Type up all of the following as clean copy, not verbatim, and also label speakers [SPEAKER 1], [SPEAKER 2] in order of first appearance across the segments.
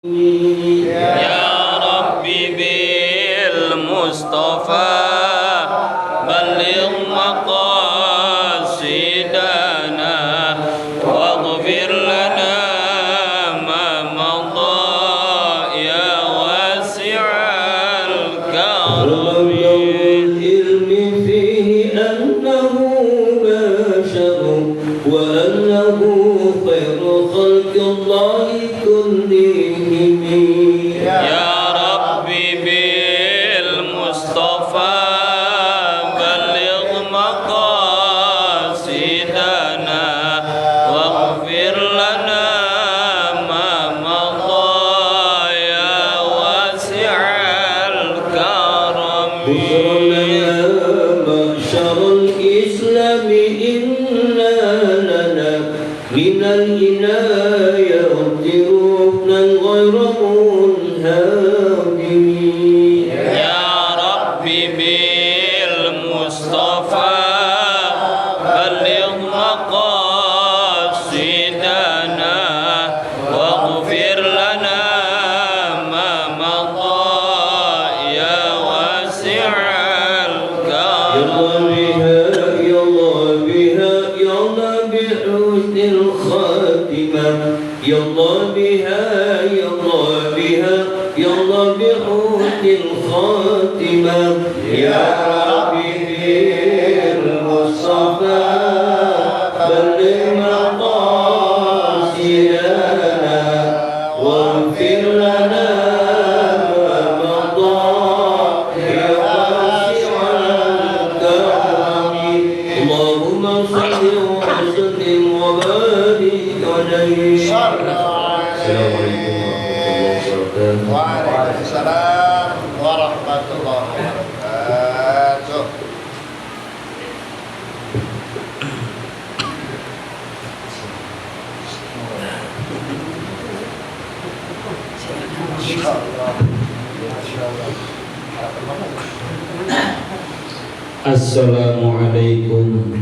[SPEAKER 1] Ya Rabbi bil Mustafa balligh maqasidana waghfir lana ma madha ya wasi'al karim
[SPEAKER 2] ilmi fihi annahu basharun wa annahu khairu khalqillahi kullihim.
[SPEAKER 1] Ya Rabbi bil Mustafa balligh maqasidana waghfir lana ma madha ya wasi'al karam.
[SPEAKER 2] Busrana ya ma'syaral islami inna lana minal inayati ruknan ghayra munhadimin.
[SPEAKER 1] Ya Rabbi bil Mustafa balligh maqasidana waghfir lana ma madha ya wasi'al karam.
[SPEAKER 2] Ya Allah biha ya Allah bihusnil khatimah. Ya Allah biha ya Allah biha ya Allah bihusnil khatimah. Ya Rabbi bil Mustafa balligh maqasidana waghfir lana ma madha ya wasi'al karami. Allahumma salli wa sallim wa barik alaihi. Assalamualaikum warahmatullahi wabarakatuh.
[SPEAKER 3] Waalaikumsalam warahmatullahi wabarakatuh. Insyaallah. Insyaallah.
[SPEAKER 2] Assalamualaikum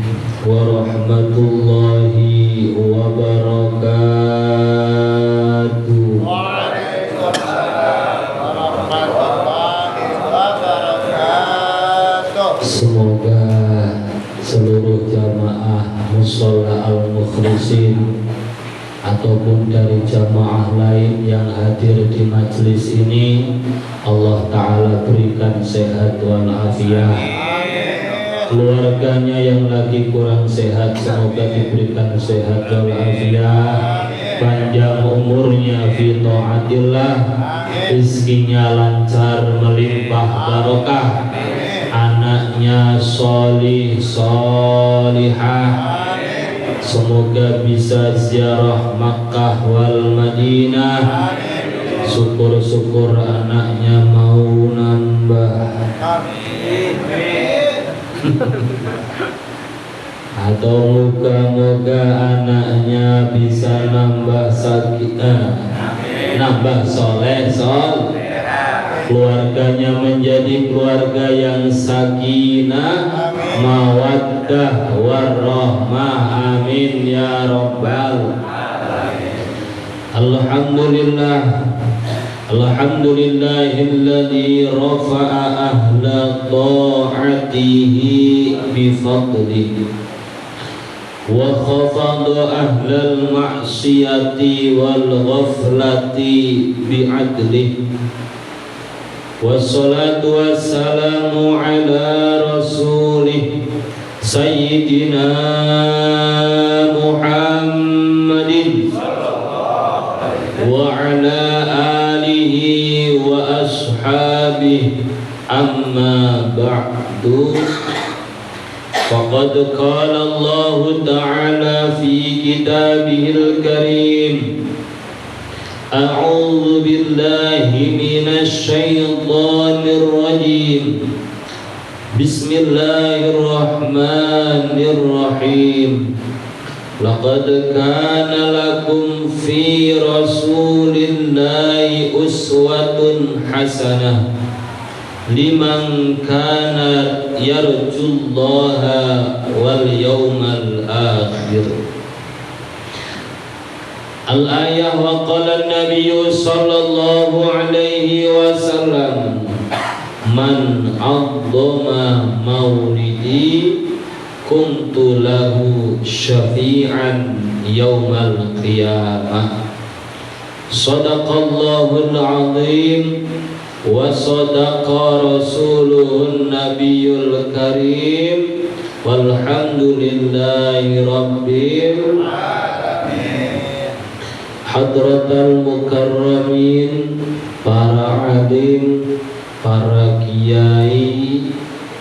[SPEAKER 2] warahmatullahi wabarakatuh.
[SPEAKER 3] Waalaikumsalam warahmatullahi wabarakatuh.
[SPEAKER 2] Semoga seluruh jamaah Musholla Al-Mukhlisin ataupun dari jamaah lain yang hadir di majelis ini, Allah Ta'ala berikan sehat walafiat. Keluarganya yang lagi kurang sehat, semoga diberikan sehat walafiat, panjang umurnya fi ta'atillah, rizkinya lancar melimpah barokah, anaknya sholih sholihah. Semoga bisa ziarah Makkah wal Madinah. Syukur-syukur anaknya mau nambah. Atau moga-moga anaknya bisa nambah nambah soleh keluarganya menjadi keluarga yang sakinah, mawaddah, warahmah, amin ya rabbal alamin. Alhamdulillah, alhamdulillahilladzi rafa'a ahla ta'atihi bifadlihi wa khafada ahlal ma'siyati wal ghaflati bi'adlihi. Wassalatu wassalamu ala rasulih Sayyidina Muhammadin wa ala alihi wa ashabihi, amma ba'du. Faqad qala Allah Ta'ala fi kitabihil karim, A'udzu billahi minasy syaithanir rajim. Bismillahirrahmanirrahim. Laqad kana lakum fi Rasulillahi uswatun hasanah liman kana yarjullaha wal yawmal akhir. Al-ayah wa qala an-nabiy sallallahu alaihi wasallam man 'azzama maulidi kuntu lahu syafi'an yaumal qiyamah. Sadaqallahul azim wa sadaqa rasuluhun nabiyul karim walhamdulillahi rabbil alamin. Hadratal mukarramin, para alim, para kiai,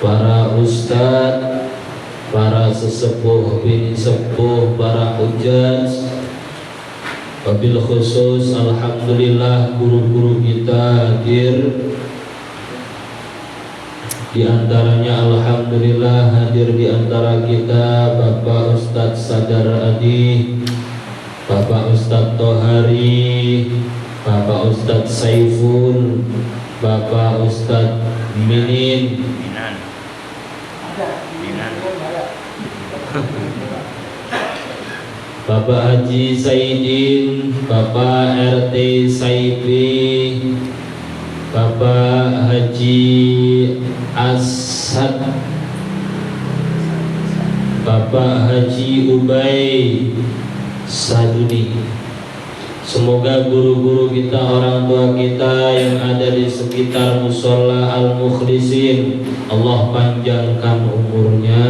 [SPEAKER 2] para ustadz, para sesepuh bin sepuh, para hujjaj, wabil khusus alhamdulillah guru-guru kita hadir. Di antaranya alhamdulillah hadir di antara kita Bapak Ustadz Sadar Adi, Bapak Ustadz Tohari, Bapak Ustadz Saiful, Bapak Ustadz Minin, Bapak Haji Saidin, Bapak RT Saifi, Bapak Haji Asad, Bapak Haji Ubay Saduni. Semoga guru-guru kita, orang tua kita yang ada di sekitar musola Al-Mukhlisin, Allah panjangkan umurnya,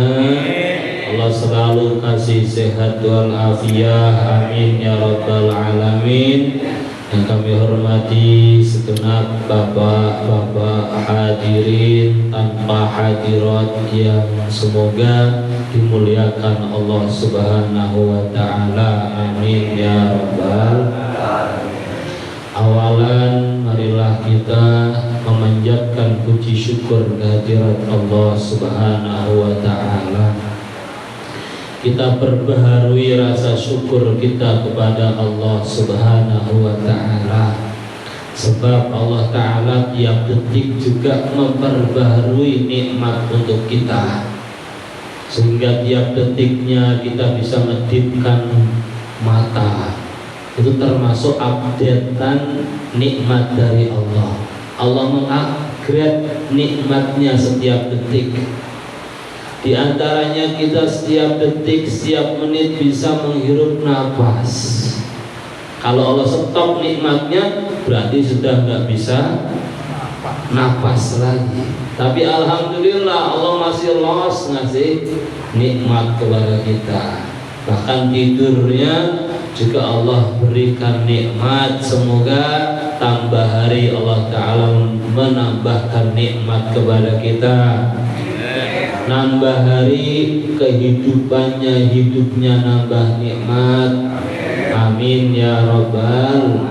[SPEAKER 2] Allah selalu kasih sehat wal afiyah, amin ya rabbal alamin. Yang kami hormati segenap bapak-bapak hadirin tanpa hadirat yang semoga dimuliakan Allah subhanahu wa ta'ala, amin ya rabbal alamin. Awalan marilah kita memanjatkan puji syukur kehadirat Allah subhanahu wa ta'ala. Kita perbaharui rasa syukur kita kepada Allah subhanahu wa ta'ala, sebab Allah ta'ala tiap detik juga memperbaharui nikmat untuk kita, sehingga tiap detiknya kita bisa ngedipkan mata. Itu termasuk updatean nikmat dari Allah. Allah mengupgrade nikmatnya setiap detik. Di antaranya kita setiap detik, setiap menit bisa menghirup nafas. Kalau Allah stop nikmatnya, berarti sudah nggak bisa nafas lagi. Tapi alhamdulillah Allah masih los ngasih nikmat kepada kita. Bahkan tidurnya juga Allah berikan nikmat. Semoga tambah hari Allah Ta'ala menambahkan nikmat kepada kita. Nambah hari kehidupannya, hidupnya nambah nikmat, amin ya rabbal.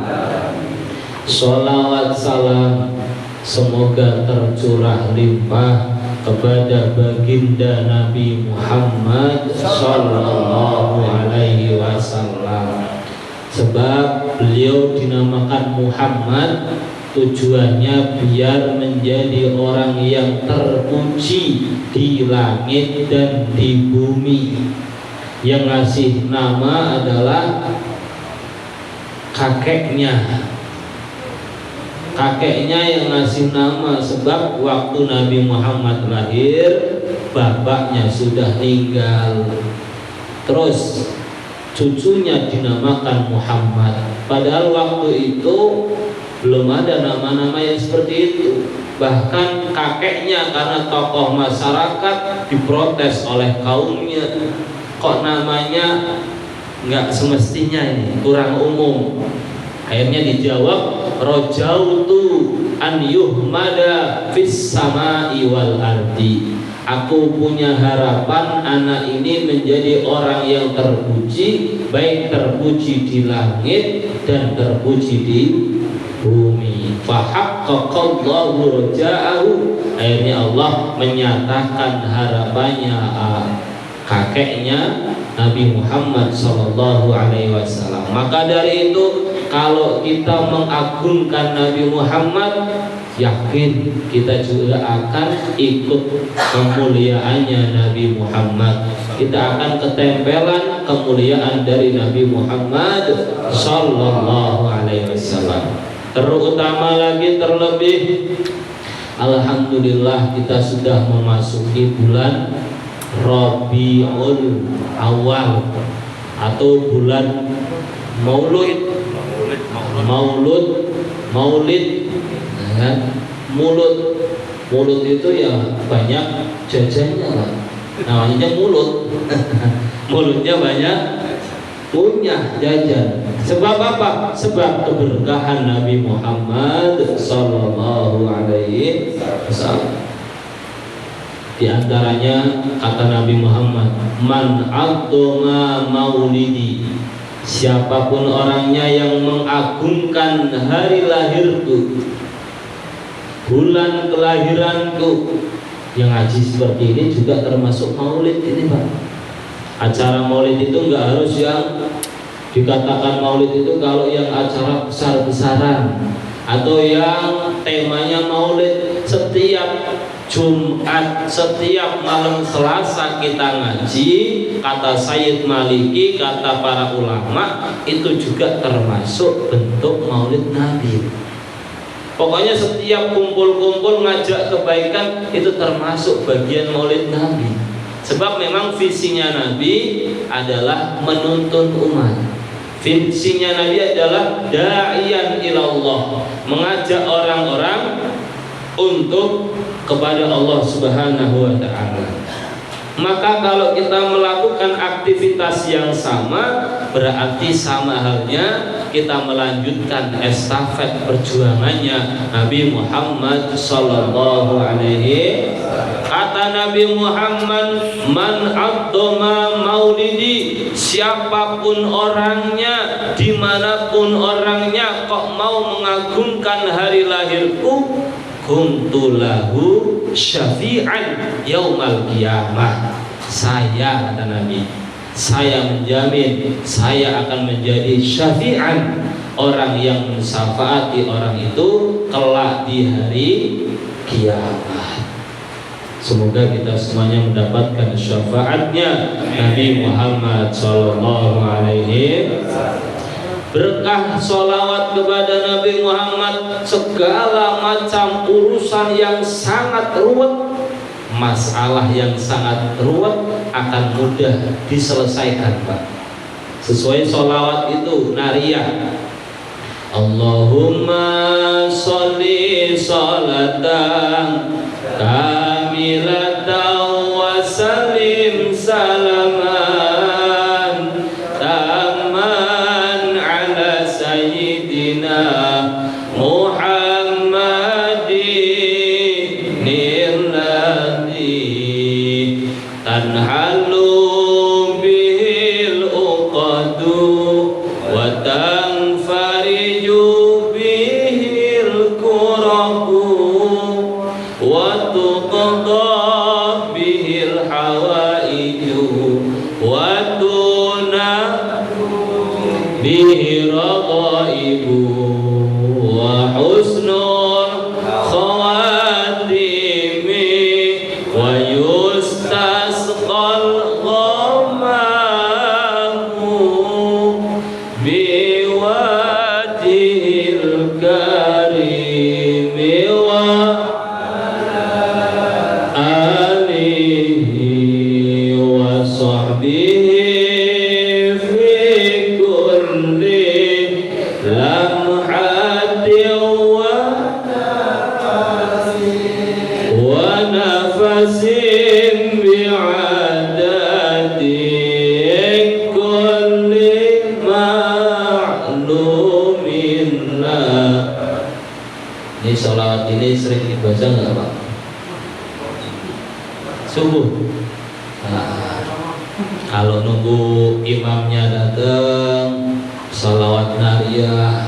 [SPEAKER 2] Sholawat salam semoga tercurah limpah kepada baginda Nabi Muhammad sallallahu alaihi wasallam. Sebab beliau dinamakan Muhammad, tujuannya biar menjadi orang yang terpuji di langit dan di bumi. Yang ngasih nama adalah kakeknya. Kakeknya yang ngasih nama, sebab waktu Nabi Muhammad lahir bapaknya sudah meninggal. Terus cucunya dinamakan Muhammad. Padahal waktu itu belum ada nama-nama yang seperti itu. Bahkan kakeknya karena tokoh masyarakat diprotes oleh kaumnya, kok namanya nggak semestinya, ini kurang umum. Akhirnya dijawab, rojautu an yuhmada fis samai wal ardi. Aku punya harapan anak ini menjadi orang yang terpuji, baik terpuji di langit dan terpuji di bumi. Fahaqqaqallahu raja'ahu. Akhirnya Allah menyatakan harapannya kakeknya Nabi Muhammad sallallahu alaihi wasallam. Maka dari itu kalau kita mengagungkan Nabi Muhammad, yakin kita juga akan ikut kemuliaannya Nabi Muhammad. Kita akan ketempelan kemuliaan dari Nabi Muhammad sallallahu alaihi wasallam. Terutama lagi terlebih, alhamdulillah kita sudah memasuki bulan Rabiul Awal atau bulan Maulid, ya. Mulut itu ya banyak jajannya lah. Namanya mulut. Mulutnya banyak punya jajan. Sebab apa? Sebab keberkahan Nabi Muhammad sallallahu alaihi wasallam. Di antaranya kata Nabi Muhammad, man a'dhama maulidi, siapapun orangnya yang mengagungkan hari lahirku, bulan kelahiranku. Yang ngaji seperti ini juga termasuk maulid ini, Pak. Acara maulid itu enggak harus yang dikatakan maulid itu kalau yang acara besar-besaran atau yang temanya maulid. Setiap Jumat, setiap malam Selasa kita ngaji, kata Sayyid Maliki, kata para ulama, itu juga termasuk bentuk maulid Nabi. Pokoknya setiap kumpul-kumpul ngajak kebaikan itu termasuk bagian maulid Nabi. Sebab memang visinya Nabi adalah menuntun umat. Visinya Nabi adalah da'iyan ilallah, mengajak orang-orang untuk kepada Allah Subhanahu wa ta'ala. Maka kalau kita melakukan aktivitas yang sama, berarti sama halnya kita melanjutkan estafet perjuangannya Nabi Muhammad sallallahu alaihi. Kata Nabi Muhammad, man a'dhama maulidi, siapapun orangnya, dimanapun orangnya, kok mau mengagungkan hari lahirku, kuntu lahu syafi'an yaumal qiyamah. Saya, kata Nabi, saya menjamin saya akan menjadi syafi'an, orang yang mensyafaati orang itu kelak di hari kiamat. Semoga kita semuanya mendapatkan syafaatnya Nabi Muhammad sallallahu alaihi wasallam. Berkah sholawat kepada Nabi Muhammad, segala macam urusan yang sangat ruwet, masalah yang sangat ruwet akan mudah diselesaikan, Pak. Sesuai sholawat itu nariyah, Allahumma sholli sholatan kamilatan wa sallim salaman taman ala sayyidina Muhammadin nilladhi tanhalu bihil uqadu wa tanfariju bihil kurabu wa tuqadha bihil hawaiju wa bihi raqaibu wa husnul khawatimi wa yustasqal ghamamu biwajhil karimi wa alihi wa sahbihi Ini sholawat ini sering dibaca nggak, Pak? Subuh. Nah, kalau nunggu imamnya datang, sholawat nariyah,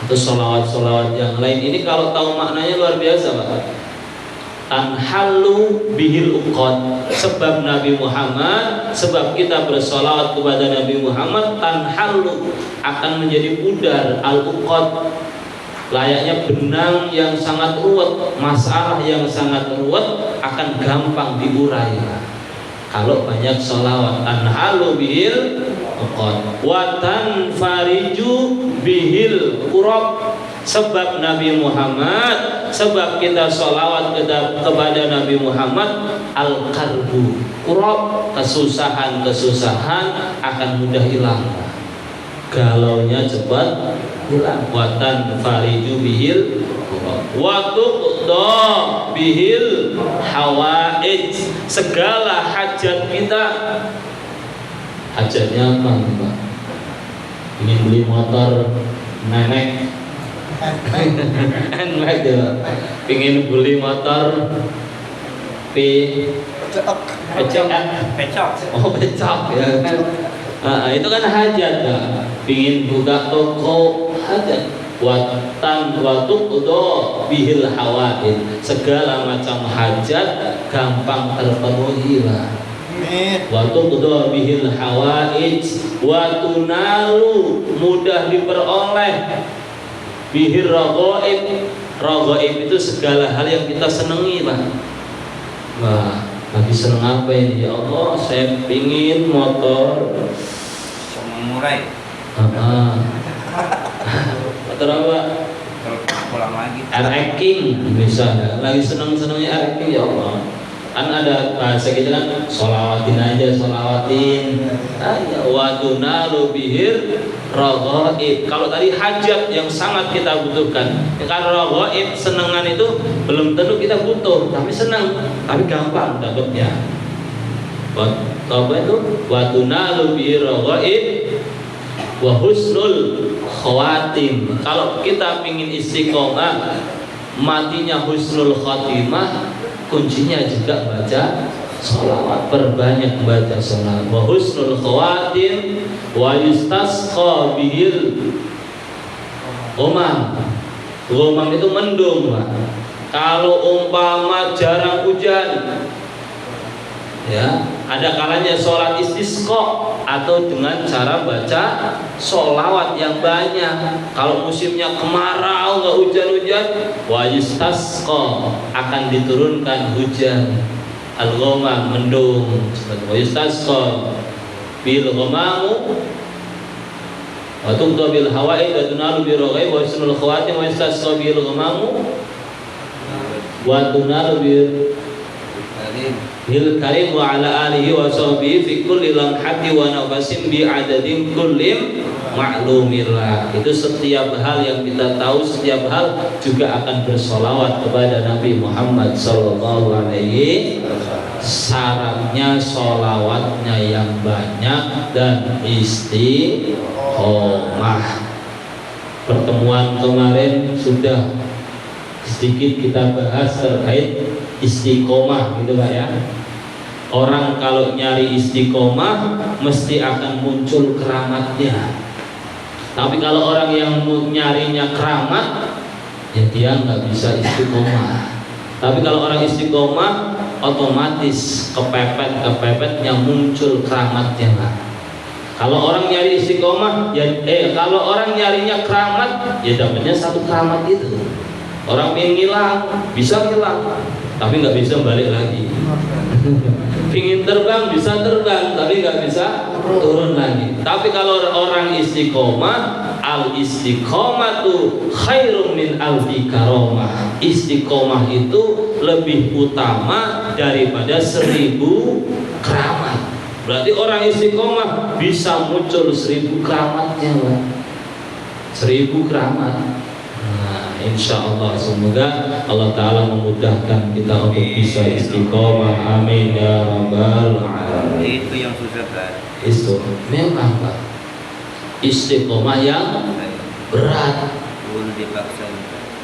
[SPEAKER 2] itu sholawat yang lain. Ini kalau tahu maknanya luar biasa, Pak. tanhalu bihil uqad. Sebab Nabi Muhammad, sebab kita bersolawat kepada Nabi Muhammad, tanhalu akan menjadi pudar al uqad, layaknya benang yang sangat ruwet, masalah yang sangat ruwet akan gampang diurai kalau banyak sholawat. Tanhalu bihil uqad wa tanfariju bihil kurab. Sebab Nabi Muhammad, sebab kita sholawat kepada Nabi Muhammad, al-karbu kurab, kesusahan-kesusahan akan mudah hilang, galaunya cepat hilang. Watan fariju bihil wa tuqda bihil hawaij, segala hajat kita. Hajatnya apa Pak? Ingin beli motor nenek NMAX ya, ingin beli motor pecok ya kan. Itu kan hajat ya. Ingin buka toko hajat. Watan watuqdo bihil hawaid, segala macam hajat gampang terpenuhi lah. Watuqdo bihil hawaid watunalu, mudah diperoleh bihir raghaib. Raghaib itu segala hal yang kita senangi Pak. Wah, lagi seneng apa ini? Ya Allah, saya pingin motor
[SPEAKER 1] Samurai.
[SPEAKER 2] Motor apa?
[SPEAKER 1] Pulang lagi.
[SPEAKER 2] RX King misalnya. Lagi seneng-senengnya RX King, ya Allah. Kan ada bahasa kita kan, sholawatin aja, sholawatin. Ya wadunalu bihir raghaib. Kalau tadi hajat yang sangat kita butuhkan, kalau raghaib senengan itu belum tentu kita butuh, tapi senang, tapi gampang dapatnya. Apa itu? Wadunalu bihir raghaib wa husnul khawatim. Kalau kita ingin istiqomah, matinya husnul khatimah, kuncinya juga baca sholawat, perbanyak baca sholawat. Wa husnul khawatim wa yustasqa bihil ghamam. Ghamam itu mendung Pak. Kalau umpama jarang hujan, ya ada kalanya sholat istisqa atau dengan cara baca sholawat yang banyak. Kalau musimnya kemarau nggak hujan-hujan, wa yustasqa, akan diturunkan hujan. Al-ghamam, mendung. Wa yustasqa bil ghamamu wa tuqda bil hawaid wa tunalu bi raghaib wa husnul khawatim wa yustasqa bil ghamamu wa tunalu bil karim wa ala alihi wa sahbihi fi kulli lamhati wa nafasin bi adadin kullim ma'lumillah. Itu setiap hal yang kita tahu, setiap hal juga akan bersolawat kepada Nabi Muhammad sallallahu alaihi. Syaratnya solawatnya yang banyak dan istiqomah. Pertemuan kemarin sudah sedikit kita bahas terkait istiqomah gitu Pak ya. Orang kalau nyari istiqomah mesti akan muncul keramatnya. Tapi kalau orang yang nyarinya keramat, ya dia nggak bisa istiqomah. Tapi kalau orang istiqomah, otomatis kepepet yang muncul keramatnya Pak. Kalau orang nyari istiqomah, ya kalau orang nyarinya keramat, ya dapatnya satu keramat itu. Orang pengen hilang, bisa hilang, tapi nggak bisa balik lagi. Pingin terbang, bisa terbang, tapi nggak bisa turun lagi. Tapi kalau orang istiqomah, al istiqomatu khairum min alfi karomah. Istiqomah itu lebih utama daripada 1000 keramat. Berarti orang istiqomah bisa muncul 1000 keramatnya, 1000 keramat. Insya Allah, semoga Allah Ta'ala memudahkan kita untuk bisa istiqomah. Amin ya rabbal alamin.
[SPEAKER 1] Itu yang susah kan?
[SPEAKER 2] Itu memang Pak, istiqomah yang berat,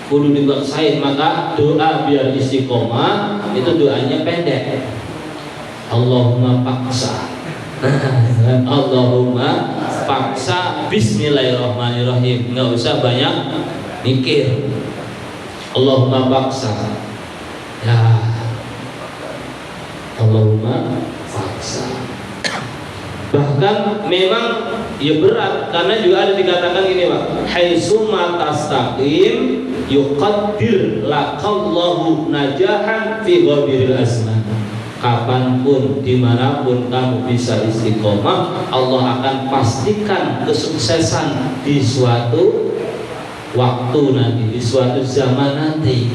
[SPEAKER 2] kudu dipaksain. Maka doa biar istiqomah itu doanya pendek. Allahumma paksa. Allahumma paksa. Bismillahirrahmanirrahim. Nggak usah banyak mikir. Allahumma paksa. Ya, Allahumma faksa. Bahkan memang ya berat karena juga ada dikatakan ini Pak, haitsuma tastaqim yuqaddir laqallahu najahan fi ghadiril azman. Kapanpun, dimanapun kamu bisa istiqomah, Allah akan pastikan kesuksesan di suatu waktu nanti, di suatu zaman nanti.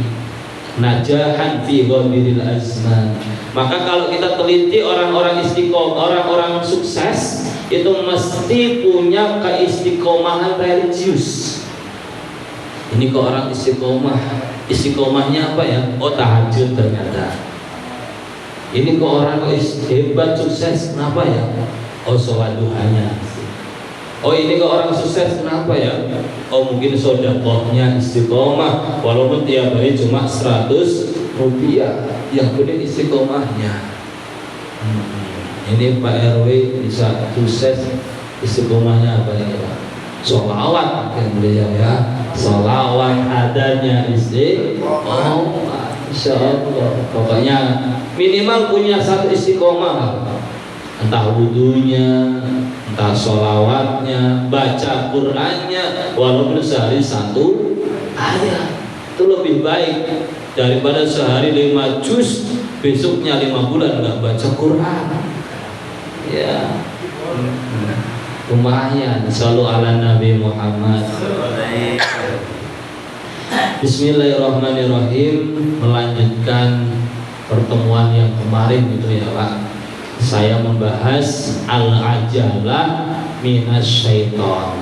[SPEAKER 2] Najahan fi ghadiril azman. Maka kalau kita teliti orang-orang istiqomah, orang-orang sukses itu mesti punya keistiqomahan religius. Ini kok orang istiqomah, istiqomahnya apa ya? Oh, tahajud ternyata. Ini kok orang hebat sukses, kenapa ya? Oh, sholat duhanya. Oh, ini kok orang sukses, kenapa ya? Oh, mungkin sedekahnya istiqomah, walaupun tiap hari cuma 100 rupiah. Yang penting istiqomahnya. Ini Pak RW bisa sukses, istiqomahnya apa ya Pak? Sholawat kan beliau ya. Sholawat adanya istiqomah. Insya Allah. Pokoknya minimal punya satu istiqomah. Entah wudunya, entah sholawatnya, baca Qur'annya, walaupun sehari 1 ayat, itu lebih baik daripada sehari 5 juz, besoknya 5 bulan nggak baca Quran. Ya, lumayan. Shallu ala Nabi Muhammad. Bismillahirrahmanirrahim. Melanjutkan pertemuan yang kemarin gitu ya Pak. Saya membahas al-ajalah minas syaiton,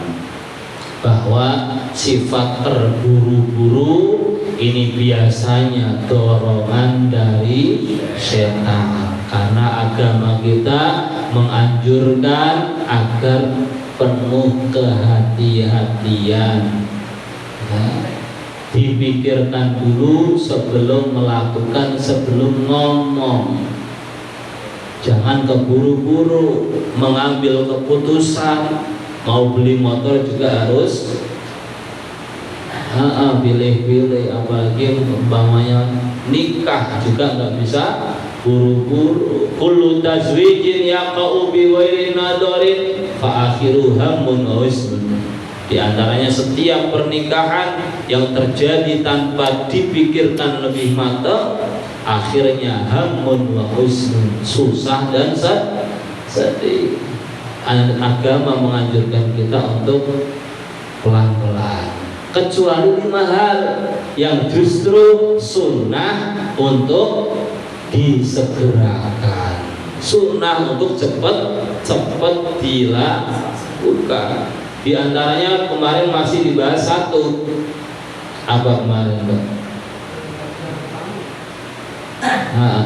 [SPEAKER 2] bahwa sifat terburu-buru ini biasanya dorongan dari setan. Karena agama kita menganjurkan agar penuh kehati-hatian. Dipikirkan dulu sebelum melakukan, sebelum ngomong. Jangan keburu-buru mengambil keputusan. Mau beli motor juga harus pilih-pilih, apalagi umpamanya nikah juga nggak bisa buru-buru. Kullu tazwijin yaqa'u bi ghairi nadarin fa akhiru hammun wa husnun. Di antaranya setiap pernikahan yang terjadi tanpa dipikirkan lebih matang, akhirnya hammun wa husnun, susah dan sedih. Agama menganjurkan kita untuk pelan-pelan, kecuali 5 hal yang justru sunnah untuk disegerakan, sunnah untuk cepat dilakukan. Di antaranya kemarin masih dibahas 1. Apa kemarin Pak?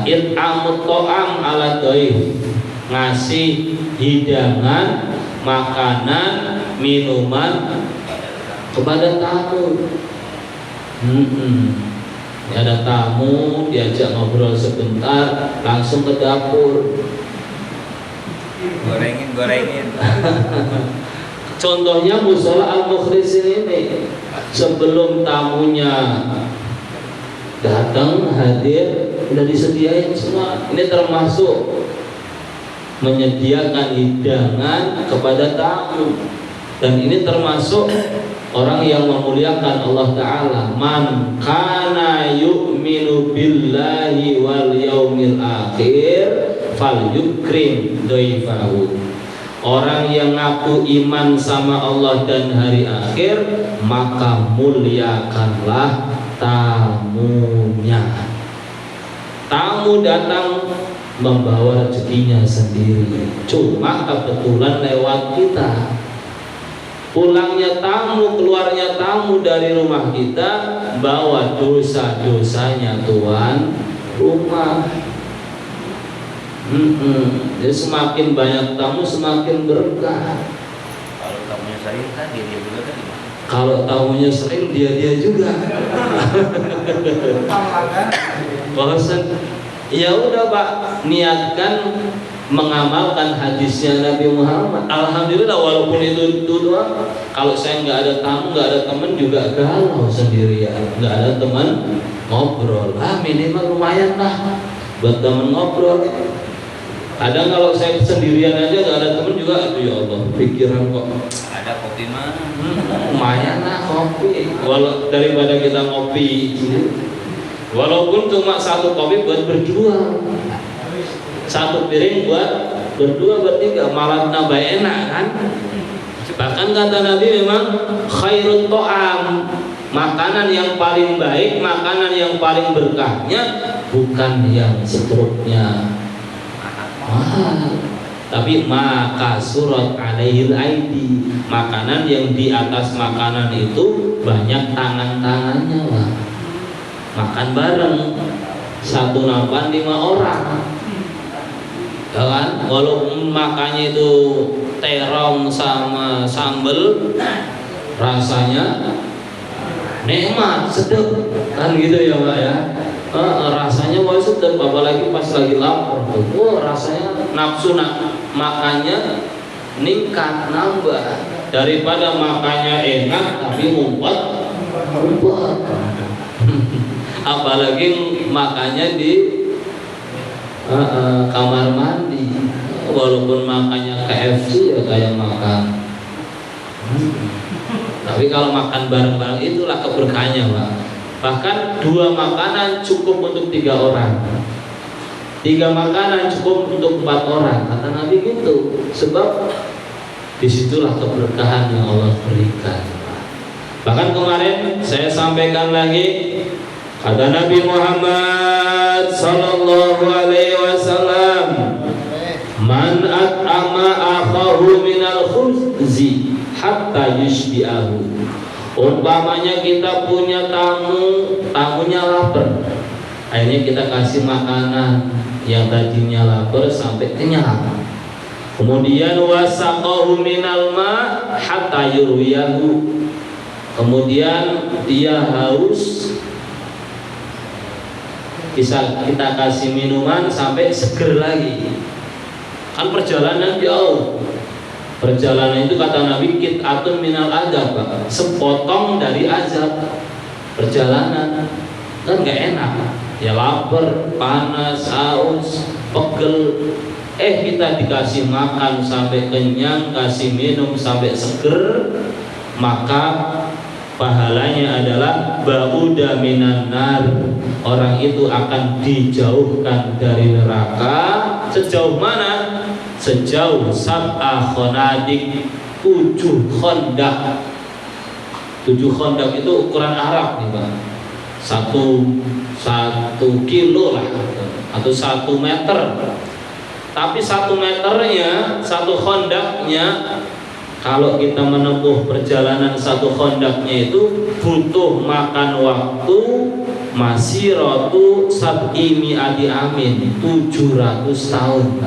[SPEAKER 2] It'amut to'am ala doif, ngasih hidangan, makanan, minuman kepada tamu. Ada tamu, diajak ngobrol sebentar, langsung ke dapur.
[SPEAKER 1] Gorengin.
[SPEAKER 2] Contohnya musola al-mukhrisin ini, sebelum tamunya datang hadir sudah disediain semua. Ini termasuk menyediakan hidangan kepada tamu, dan ini termasuk orang yang memuliakan Allah Ta'ala. Man kana yu'minu billahi wal yaumil akhir fal yukrim dhaifahu. Orang yang ngaku iman sama Allah dan hari akhir, maka muliakanlah tamunya. Tamu datang membawa rezekinya sendiri, cuma kebetulan lewat kita. Pulangnya tamu, keluarnya tamu dari rumah kita, bawa dosa-dosanya tuan rumah. Jadi semakin banyak tamu semakin berkah.
[SPEAKER 1] Kalau tamunya sering kan dia juga kan.
[SPEAKER 2] Kalau tamunya sering dia juga. Bahkan ya udah Pak, niatkan mengamalkan hadisnya Nabi Muhammad. Alhamdulillah, walaupun itu doang. Kalau saya nggak ada tamu, nggak ada teman juga galau sendirian, nggak ada teman ngobrol. Minimal lumayan lah. buat temen ngobrol. Kadang kalau saya sendirian aja gak ada temen juga, aduh ya Allah, pikiran kok
[SPEAKER 1] Ada kopi mah.
[SPEAKER 2] lumayan lah kopi, walau daripada kita ngopi, walaupun cuma satu kopi buat berdua, satu piring buat berdua bertiga, malah nambah enak kan. Bahkan kata Nabi memang khairut to'am, makanan yang paling baik, makanan yang paling berkahnya bukan yang struknya mahal, tapi maka surat alaihil aidi, makanan yang di atas makanan itu banyak tangan-tangannya lah. Makan bareng satu nampan 5 orang, ya kan? Walaupun makannya itu terong sama sambel, rasanya nikmat, sedap kan gitu ya Pak ya. Rasanya wah sedap, apalagi pas lagi lapar, rasanya nafsu makannya meningkat, nambah, daripada makannya enak tapi ngumpet. Apalagi makannya di kamar mandi, walaupun makannya KFC ya kayak makan. Tapi kalau makan bareng-bareng itulah keberkahannya Pak. Bahkan 2 makanan cukup untuk 3 orang, 3 makanan cukup untuk 4 orang, kata Nabi gitu. Sebab disitulah keberkahan yang Allah berikan. Bahkan kemarin saya sampaikan lagi, kata Nabi Muhammad sallallahu alaihi wasallam, man at'ama akhahu minal khubzi hatta yushbi'ahu. Umpamanya kita punya tamunya lapar, akhirnya kita kasih makanan yang tadinya lapar sampai kenyang. Kemudian wasaqahu minal ma hatta yurwiyahu. Kemudian dia haus, bisa kita kasih minuman sampai seger lagi. Kan perjalanan jauh. Perjalanan itu kata Nabi kit'atun minal azab, sepotong dari azab. Perjalanan kan gak enak, ya lapar, panas, haus, pegel. Kita dikasih makan sampai kenyang, kasih minum sampai seger, maka pahalanya adalah ba'uda minan nar. Orang itu akan dijauhkan dari neraka. Sejauh mana? Sejauh sab'a khonadik, 7 khondak. 7 khondak itu ukuran Arab nih Pak. 1 kilo lah, atau 1 meter. Tapi 1 meternya, 1 khondaknya, kalau kita menempuh perjalanan 1 khondaknya itu butuh makan waktu masiratu sab'i mi'ati amin, 700 tahun.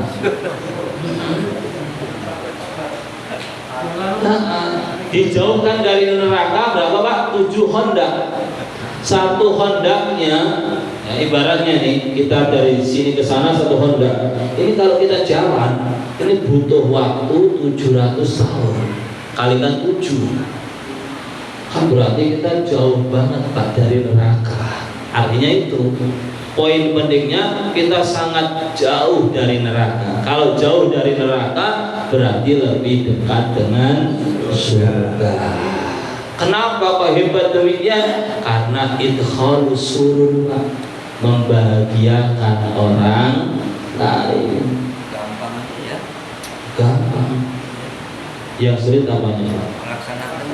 [SPEAKER 2] Dijauhkan dari neraka berapa Pak? 7 khondak. 1 khondaknya, ya ibaratnya nih, kita dari sini ke sana 1 khondak. Ini kalau kita jalan, ini butuh waktu 700 tahun. Kalikan 7, kan berarti kita jauh banget Pak dari neraka. Artinya itu poin pentingnya, kita sangat jauh dari neraka. Kalau jauh dari neraka berarti lebih dekat dengan surga. Kenapa kok hebat demikian? Karena idkhalus surur, membahagiakan orang lain.
[SPEAKER 1] Gampang aja ya.
[SPEAKER 2] Gampang. Yang sulit apanya?
[SPEAKER 1] Melaksanakan.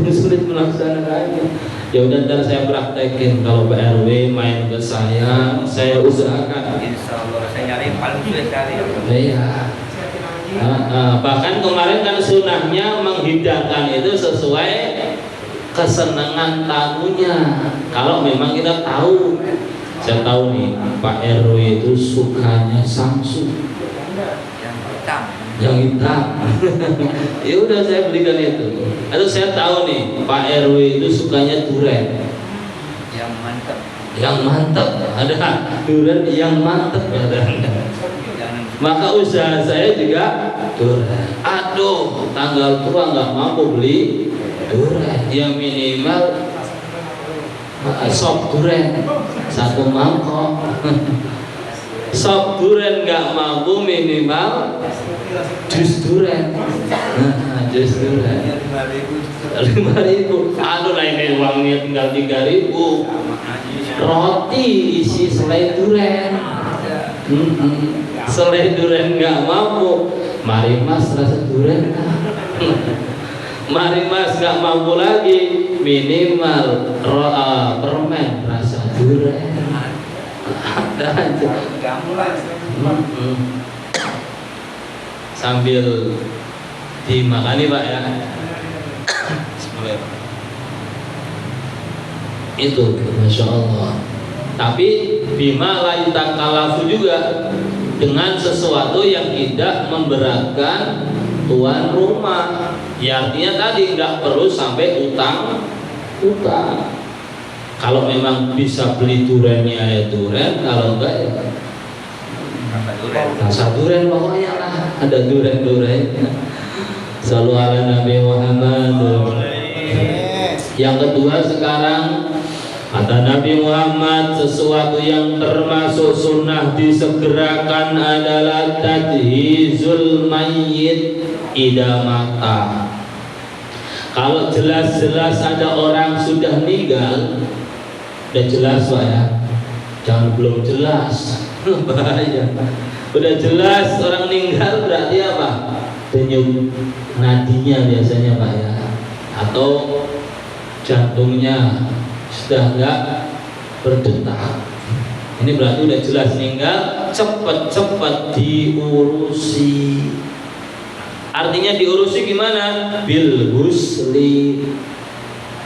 [SPEAKER 2] Yang sulit melaksanakannya. Ya udah, ntar saya praktekin. Kalau Pak RW main ke saya usahakan.
[SPEAKER 1] Insya Allah saya nyari paling sulit sekali.
[SPEAKER 2] Iya. Bahkan kemarin kan sunahnya menghidangkan itu sesuai kesenangan tamunya. Kalau memang kita tahu, saya tahu nih Pak RW itu sukanya Samsung yang hitam. Ya udah saya belikan itu. Atau saya tahu nih Pak RW itu sukanya durian yang mantap, ada durian yang mantap ada. Maka usaha saya juga durian. Aduh, tanggal tua nggak mampu beli durian, yang minimal sop durian 1 mangkok. Sop duren nggak mampu minimal jus duren. Nah, jus duren 5.000. Anu lah ini uangnya tinggal 3.000. Roti isi selai duren. Selai duren nggak mampu. Mari mas rasa duren. Mari mas nggak mampu lagi, minimal permen rasa duren. Ada aja. Sambil dimakani Pak ya. Itu Masya Allah. Tapi bima la yutakalafu juga, dengan sesuatu yang tidak memberatkan tuan rumah. Ya artinya tadi nggak perlu sampai utang. Kalau memang bisa beli durennya ya duren, kalau enggak ya rasa duren pokoknya lah, ada duren-duren. Shallu ala Nabi Muhammad. Yang kedua sekarang kata Nabi Muhammad, sesuatu yang termasuk sunnah disegerakan adalah tadhizul mayyit idza mata. Kalau jelas-jelas ada orang sudah meninggal, udah jelas Pak ya, jangan belum jelas. Bahaya. Udah jelas orang meninggal berarti apa? Denyut nadinya biasanya Pak ya, atau jantungnya sudah enggak berdetak. Ini berarti udah jelas meninggal, cepat-cepat diurusi. Artinya diurusi gimana? Bil husli.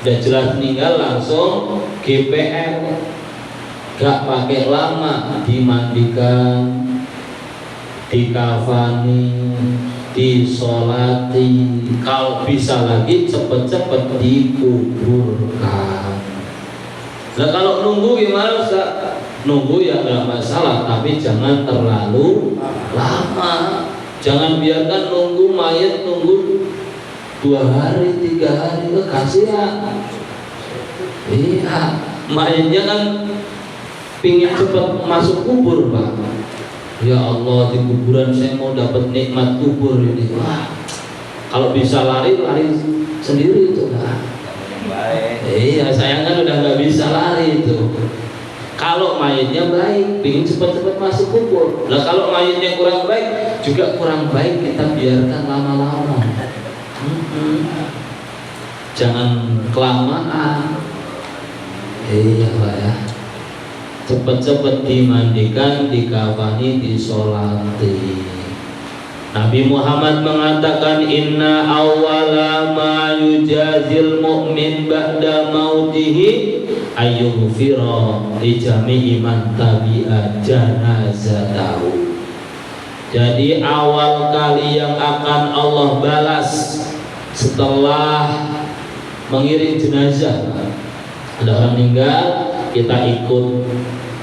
[SPEAKER 2] Udah jelas meninggal langsung GPR. Gak pakai lama, dimandikan, dikafani, disolati, kalau bisa lagi cepet-cepet dikuburkan. Nah kalau nunggu gimana Ustaz? Nunggu ya nggak masalah, tapi jangan terlalu lama. Jangan biarkan nunggu mayat nunggu 2 hari, 3 hari, kasihan. Iya, mayatnya kan pingin cepat masuk kubur Pak. Ya Allah, di kuburan saya mau dapat nikmat kubur ini. Wah, kalau bisa lari sendiri itu Pak. Iya, sayang kan udah nggak bisa lari itu. Kalau mayatnya baik, pingin cepat-cepat masuk kubur. Nah kalau mayatnya kurang baik, juga kurang baik kita biarkan lama-lama. Jangan kelamaan. Iya Pak ya. Cepat-cepat dimandikan, dikafani, disolati. Nabi Muhammad mengatakan inna awwala ma yujazil mu'min ba'da mautihi ayyughfira li jami'i man tabi'a janazatahu. Jadi awal kali yang akan Allah balas setelah mengiring jenazah, ada orang meninggal, kita ikut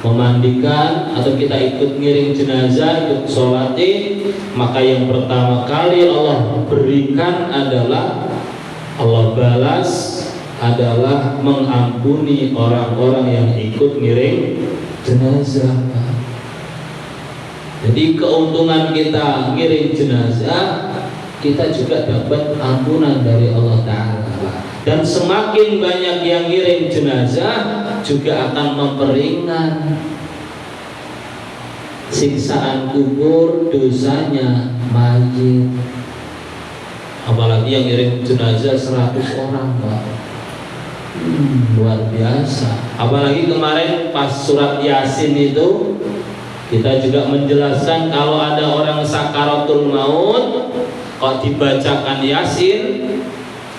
[SPEAKER 2] memandikan atau kita ikut ngiring jenazah, ikut sholatin, maka yang pertama kali Allah berikan adalah, Allah balas adalah mengampuni orang-orang yang ikut ngiring jenazah. Jadi keuntungan kita ngiring jenazah, kita juga dapat ampunan dari Allah Ta'ala. Dan semakin banyak yang ngiring jenazah juga akan memperingan siksaan kubur, dosanya mayit. Apalagi yang ngiring jenazah 100 orang Pak. Luar biasa. Apalagi kemarin pas surat Yasin itu kita juga menjelaskan kalau ada orang sakaratul maut kok dibacakan Yasin,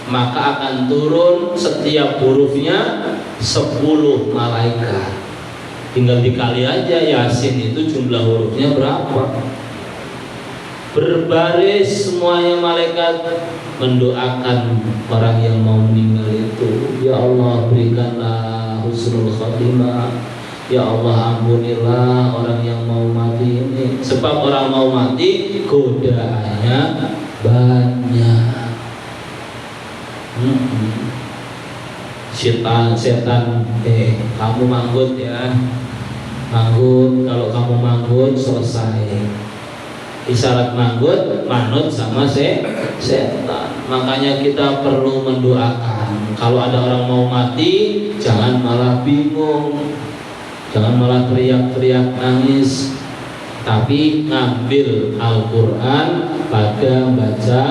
[SPEAKER 2] maka akan turun setiap hurufnya 10 malaikat. Tinggal dikali aja Yasin itu jumlah hurufnya berapa. Berbaris semuanya malaikat mendoakan orang yang mau meninggal itu. Ya Allah, berikanlah husnul khatimah. Ya Allah, ampunilah orang yang mau mati ini. Sebab orang mau mati godaannya banyak. Setan, kamu manggut ya. Manggut, kalau kamu manggut selesai. Isyarat manggut, manut sama setan. Makanya kita perlu mendoakan. Kalau ada orang mau mati, jangan malah bingung, jangan malah teriak-teriak nangis, tapi ngambil Al-Quran pada baca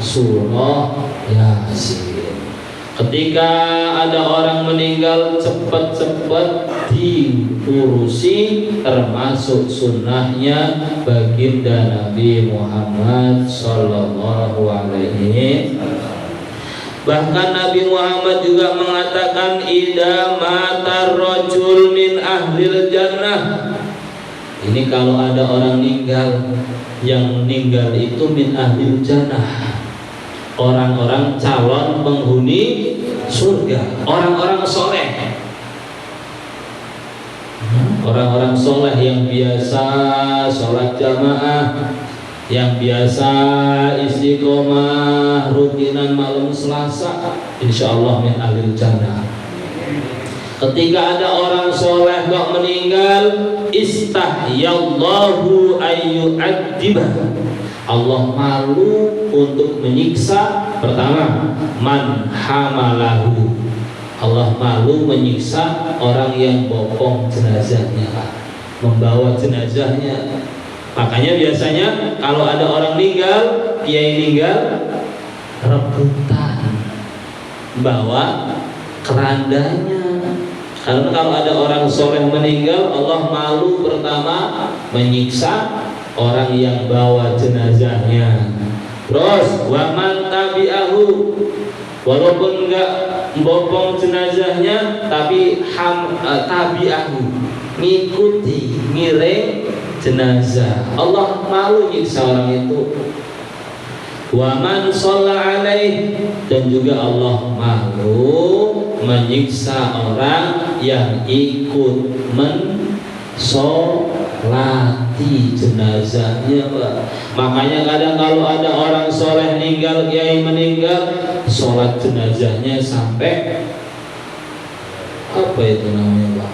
[SPEAKER 2] surah Yasin. Ketika ada orang meninggal, cepat-cepat diurusi, termasuk sunnahnya baginda Nabi Muhammad Sallallahu Alaihi Wasallam. Bahkan Nabi Muhammad juga mengatakan, idza mata rajul min ahlil jannah. Ini kalau ada orang meninggal, yang meninggal itu min ahlil jannah, orang-orang calon penghuni surga, orang-orang soleh, orang-orang soleh yang biasa sholat jamaah, yang biasa istiqomah rutinan malam Selasa, insya Allah min ahlil jannah. Ketika ada orang soleh kok meninggal, istahyallahu ayyu'adzibah, Allah malu untuk menyiksa. Pertama, man hamalahu, Allah malu menyiksa orang yang bopong jenazahnya, membawa jenazahnya. Makanya biasanya kalau ada orang meninggal, kiai meninggal, rebutan bawa kerandanya. Karena kalau ada orang soleh meninggal, Allah malu pertama menyiksa orang yang bawa jenazahnya. Terus waman tabi'ahu, walaupun enggak membopong jenazahnya, tapi tabi'ahu, ngikuti, ngiring jenazah, Allah malu nyiksa orang itu. Waman sholla alaih, dan juga Allah malu menyiksa orang yang ikut mensolati jenazahnya, Pak. Makanya kadang kalau ada orang soleh meninggal, kiai meninggal, sholat jenazahnya sampai apa itu namanya, Pak?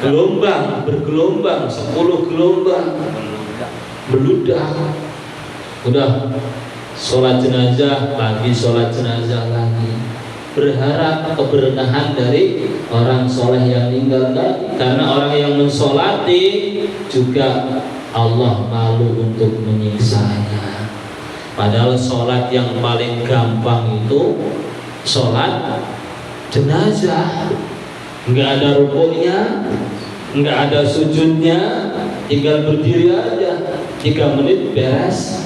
[SPEAKER 2] Gelombang, bergelombang, 10 gelombang, beludak. Udah sholat jenazah lagi, sholat jenazah lagi, berharap keberkahan dari orang soleh yang meninggal tadi. Karena orang yang mensolati juga Allah malu untuk menyiksanya. Padahal sholat yang paling gampang itu sholat jenazah, nggak ada rukuknya, nggak ada sujudnya, tinggal berdiri aja, 3 menit beres.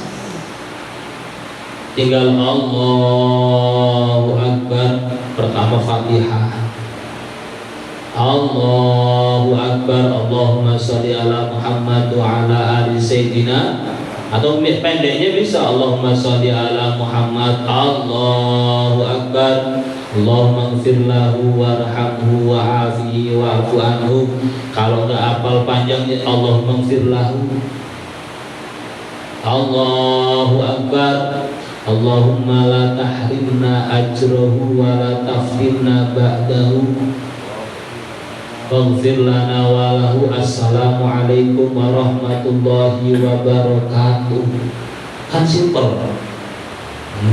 [SPEAKER 2] Tinggal Allahu Akbar, pertama Fatihah, Allahu Akbar, Allahumma sholli ala Muhammad wa ala ali Sayyidina, atau pendeknya bisa Allahumma sholli ala Muhammad, Allahu Akbar, Allahumma ighfir lahu warhamhu wa'afihi wa'fu anhu. Kalau nggak hafal panjangnya, Allahumma ighfir lahu, Allahu Akbar, Allahumma la tahrimna ajrahu wa la taftinna ba'dahu waghfir lana wa lahu. Assalamualaikum warahmatullahi wabarakatuh. Kan simpel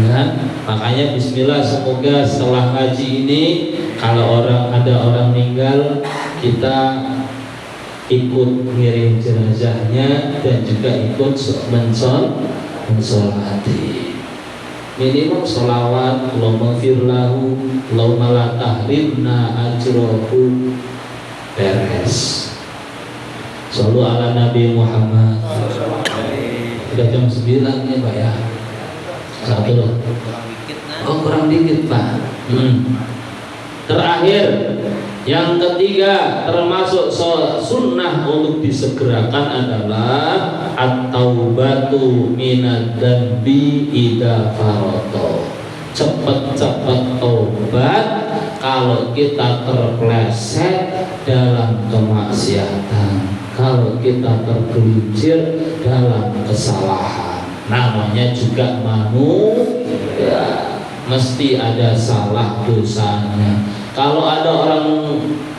[SPEAKER 2] kan? Makanya bismillah, semoga setelah ngaji ini kalau ada orang meninggal, kita ikut ngiring jenazahnya dan juga ikut mensolati. Minimal sholawat, Allahumma ighfir lahu, Allahumma la tahrimna ajrahu, beres. Shallu ala Nabi Muhammad. Sudah jam 9 ya Pak ya. Satu. Oh kurang dikit Pak. Terakhir, yang ketiga termasuk sunnah untuk disegerakan adalah at-taubatu minad dzanbi idza farata. Cepat-cepat taubat kalau kita terpleset dalam kemaksiatan, kalau kita tergelincir dalam kesalahan. Namanya juga manusia, mesti ada salah dosanya. Kalau ada orang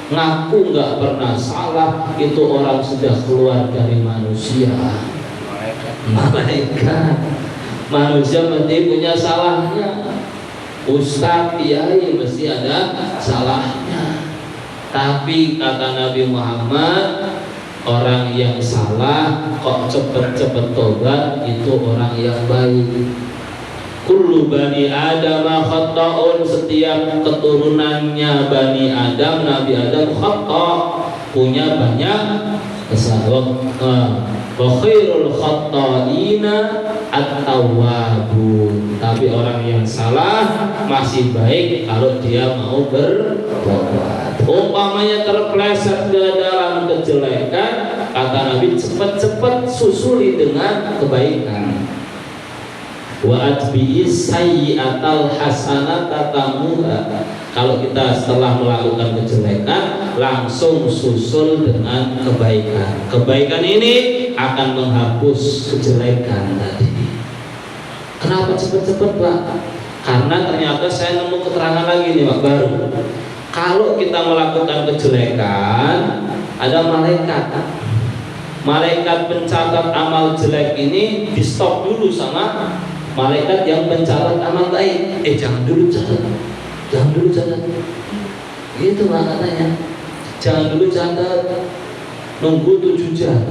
[SPEAKER 2] ngaku nggak pernah salah, itu orang sudah keluar dari manusia. Malaikat. Manusia mesti punya salahnya. Ustaz, kiai mesti ada salahnya. Tapi kata Nabi Muhammad, orang yang salah kok cepet-cepet tobat itu orang yang baik. Kullu bani Adam khata'un, setiap keturunannya Bani Adam, Nabi Adam khata', punya banyak kesalahan. Wa khairul khata'ina at-tawwabun, tapi orang yang salah masih baik kalau dia mau bertobat. Umpamanya terpeleset ke dalam kejelekan, kata Nabi, cepat-cepat susuli dengan kebaikan. Wa atbi'is sayyi'atal hasanata tamuha, kalau kita setelah melakukan kejelekan langsung susul dengan kebaikan. Kebaikan ini akan menghapus kejelekan tadi. Kenapa cepat-cepat, Pak? Karena ternyata saya nemu keterangan lagi nih, Pak, baru. Kalau kita melakukan kejelekan, ada malaikat. Malaikat pencatat amal jelek ini di stop dulu sama malaikat yang mencatat amal baik. Jangan dulu catat, jangan dulu catat. Gitu Pak katanya. Jangan dulu catat, nunggu 7 jam.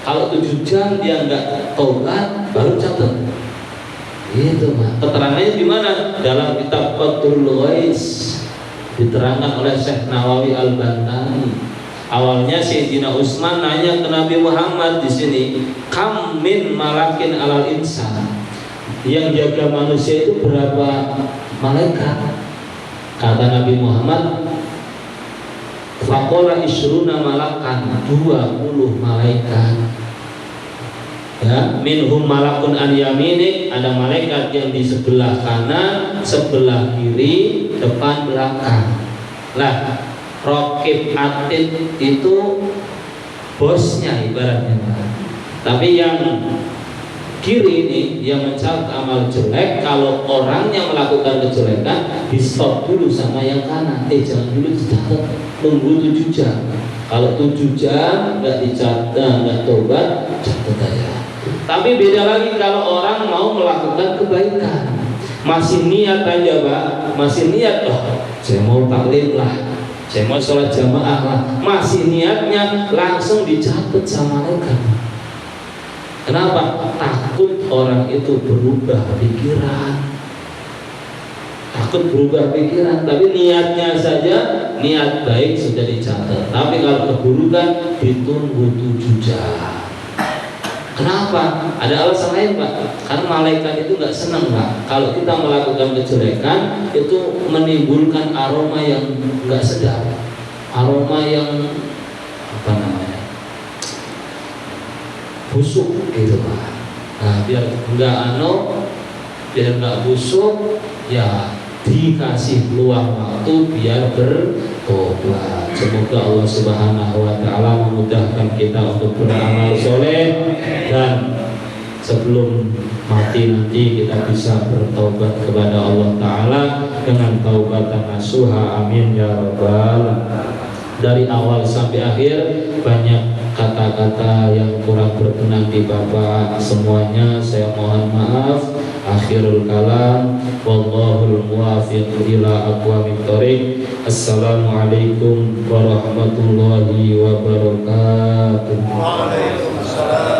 [SPEAKER 2] Kalau 7 jam dia nggak tobat, baru catat. Gitu Pak. Keterangannya di mana? Dalam kitab Fathul Ghais, diterangkan oleh Syekh Nawawi Al-Bantani. Awalnya Sayyidina Utsman nanya ke Nabi Muhammad di sini, kam min malakin alal insan, yang jaga manusia itu berapa malaikat? Kata Nabi Muhammad, faqala isruna malakan, 20 malaikat. Ya, minhum malakun an yaminik, ada malaikat yang di sebelah kanan, sebelah kiri, depan belakang. Lah, Raqib Atid itu bosnya ibaratnya. Tapi yang kiri ini yang mencatat amal jelek, kalau orang yang melakukan kejelekan di stop dulu sama yang kanan. Jangan dulu dicatat, tunggu 7 jam. Kalau 7 jam nggak dicatat, nggak tobat, catat aja. Tapi beda lagi kalau orang mau melakukan kebaikan, masih niat aja Pak, masih niat, saya mau taklim lah, saya mau sholat jamaah lah, masih niatnya, langsung dicatat sama malaikat. Kenapa? Takut orang itu berubah pikiran, takut berubah pikiran. Tapi niatnya saja, niat baik sudah dicatat. Tapi kalau keburukan ditunggu 7 jam. Kenapa? Ada alasan lain Pak. Karena malaikat itu nggak senang Pak, kalau kita melakukan kejelekan itu menimbulkan aroma yang nggak sedap, aroma yang apa namanya, busuk gitu Pak. Nah biar nggak busuk, ya dikasih peluang waktu biar bertobat. Semoga Allah Subhanahu wa Ta'ala memudahkan kita untuk beramal soleh, dan sebelum mati nanti kita bisa bertobat kepada Allah Ta'ala dengan taubatan nasuha. Amin ya rabbal. Dari awal sampai akhir banyak kata-kata yang kurang berkenan di Bapak semuanya, saya mohon maaf. Akhirul kalam, wallahul muwaffiq ila aqwamit thoriq. Assalamualaikum warahmatullahi wabarakatuh.
[SPEAKER 3] Waalaikumsalam.